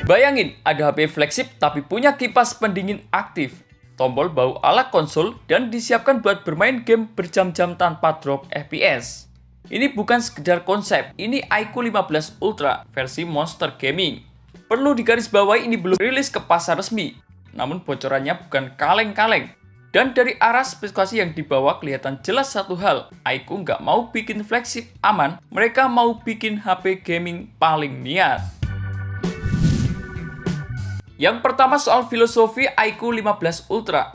Bayangin, ada HP flagship tapi punya kipas pendingin aktif, tombol bau ala konsol, dan disiapkan buat bermain game berjam-jam tanpa drop FPS. Ini bukan sekedar konsep, ini iQOO 15 Ultra versi Monster Gaming. Perlu digarisbawahi, ini belum rilis ke pasar resmi, namun bocorannya bukan kaleng-kaleng. Dan dari arah spesifikasi yang dibawa kelihatan jelas satu hal, iQOO nggak mau bikin flagship aman, mereka mau bikin HP gaming paling niat. Yang pertama soal filosofi iQOO 15 Ultra.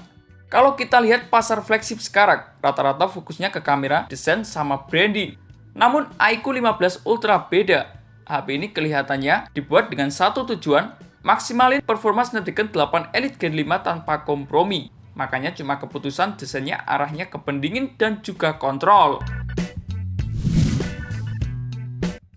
Kalau kita lihat pasar flagship sekarang, rata-rata fokusnya ke kamera, desain, sama branding. Namun iQOO 15 Ultra beda. HP ini kelihatannya dibuat dengan satu tujuan, maksimalin performa Snapdragon 8 Elite Gen 5 tanpa kompromi. Makanya cuma keputusan desainnya arahnya ke pendingin dan juga kontrol.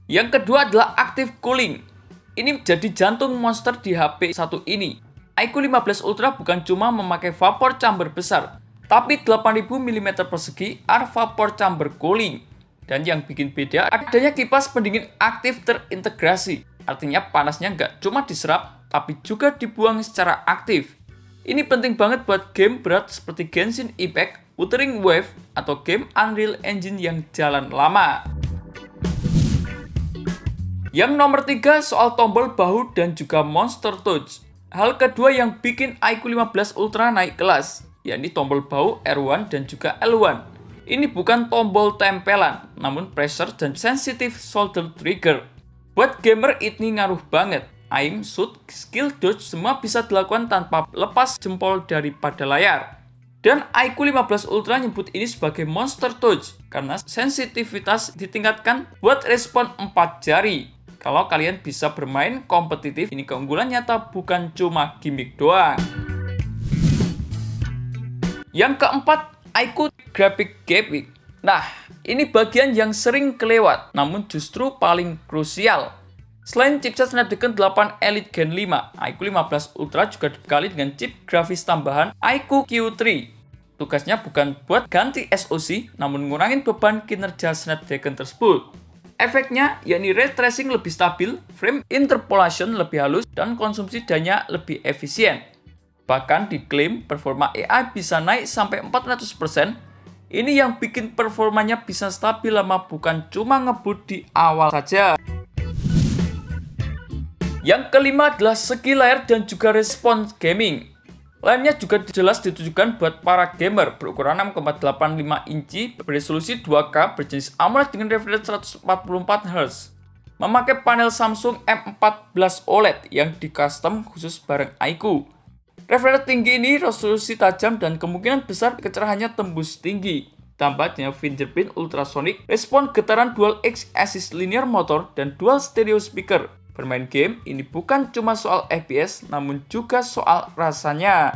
Yang kedua adalah active cooling. Ini jadi jantung monster di HP satu ini. iQOO 15 Ultra bukan cuma memakai vapor chamber besar, tapi 8000 mm persegi air vapor chamber cooling. Dan yang bikin beda, adanya kipas pendingin aktif terintegrasi. Artinya panasnya nggak cuma diserap, tapi juga dibuang secara aktif. Ini penting banget buat game berat seperti Genshin Impact, Wuthering Waves, atau game Unreal Engine yang jalan lama. Yang nomor 3 soal tombol bahu dan juga Monster Touch. Hal kedua yang bikin iQOO 15 Ultra naik kelas, yakni tombol bahu R1 dan juga L1. Ini bukan tombol tempelan, namun pressure dan sensitive shoulder trigger. Buat gamer ini ngaruh banget. Aim, shoot, skill, dodge semua bisa dilakukan tanpa lepas jempol daripada layar. Dan iQOO 15 Ultra nyebut ini sebagai Monster Touch karena sensitivitas ditingkatkan buat respon 4 jari. Kalau kalian bisa bermain kompetitif, ini keunggulan nyata bukan cuma gimmick doang. Yang keempat, iQOO Graphic Gaming. Nah, ini bagian yang sering kelewat, namun justru paling krusial. Selain chipset Snapdragon 8 Elite Gen 5, iQOO 15 Ultra juga dibekali dengan chip grafis tambahan iQOO Q3. Tugasnya bukan buat ganti SoC, namun ngurangin beban kinerja Snapdragon tersebut. Efeknya, yakni ray tracing lebih stabil, frame interpolation lebih halus, dan konsumsi daya lebih efisien. Bahkan diklaim performa AI bisa naik sampai 400%. Ini yang bikin performanya bisa stabil lama, bukan cuma ngebut di awal saja. Yang kelima adalah segi layar dan juga respons gaming. Layarnya juga jelas ditujukan buat para gamer berukuran 6,85 inci beresolusi 2K berjenis AMOLED dengan refresh rate 144 Hz. Memakai panel Samsung M14 OLED yang di custom khusus bareng iQOO. Refresh rate tinggi ini resolusi tajam dan kemungkinan besar kecerahannya tembus tinggi. Tambahnya fingerprint ultrasonic, respon getaran dual X-axis linear motor, dan dual stereo speaker. Bermain game ini bukan cuma soal FPS, namun juga soal rasanya.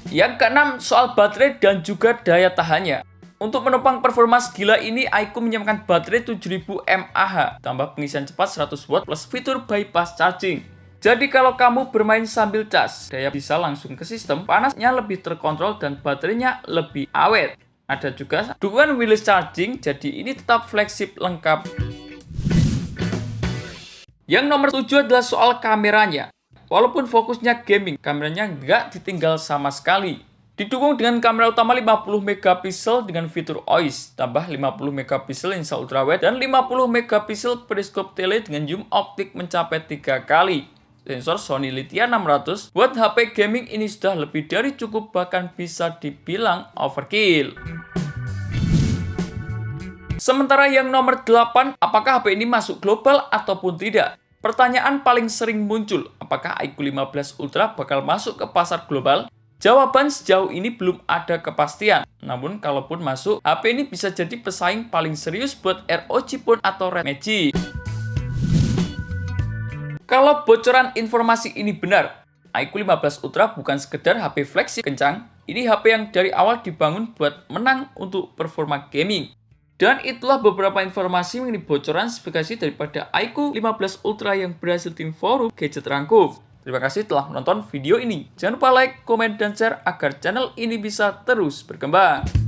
Yang keenam, soal baterai dan juga daya tahannya. Untuk menopang performa gila ini, iQOO menyiapkan baterai 7000 mAh, tambah pengisian cepat 100 watt plus fitur bypass charging. Jadi kalau kamu bermain sambil cas, daya bisa langsung ke sistem, panasnya lebih terkontrol dan baterainya lebih awet. Ada juga dukungan wireless charging, jadi ini tetap flagship lengkap. Yang nomor 7 adalah soal kameranya. Walaupun fokusnya gaming, kameranya nggak ditinggal sama sekali. Didukung dengan kamera utama 50 megapiksel dengan fitur OIS, tambah 50 megapiksel lensa ultrawide, dan 50 megapiksel periskop tele dengan zoom optik mencapai 3 kali. Sensor Sony Lithia 600 buat HP gaming ini sudah lebih dari cukup, bahkan bisa dibilang overkill. Sementara yang nomor 8, apakah HP ini masuk global ataupun tidak? Pertanyaan paling sering muncul, apakah iQOO 15 Ultra bakal masuk ke pasar global? Jawaban sejauh ini belum ada kepastian. Namun kalaupun masuk, HP ini bisa jadi pesaing paling serius buat ROG Phone atau Red Magic. Kalau bocoran informasi ini benar, iQOO 15 Ultra bukan sekedar HP flagship kencang, ini HP yang dari awal dibangun buat menang untuk performa gaming. Dan itulah beberapa informasi mengenai bocoran spesifikasi daripada iQOO 15 Ultra yang berhasil tim forum gadget rangkum. Terima kasih telah menonton video ini. Jangan lupa like, komen, dan share agar channel ini bisa terus berkembang.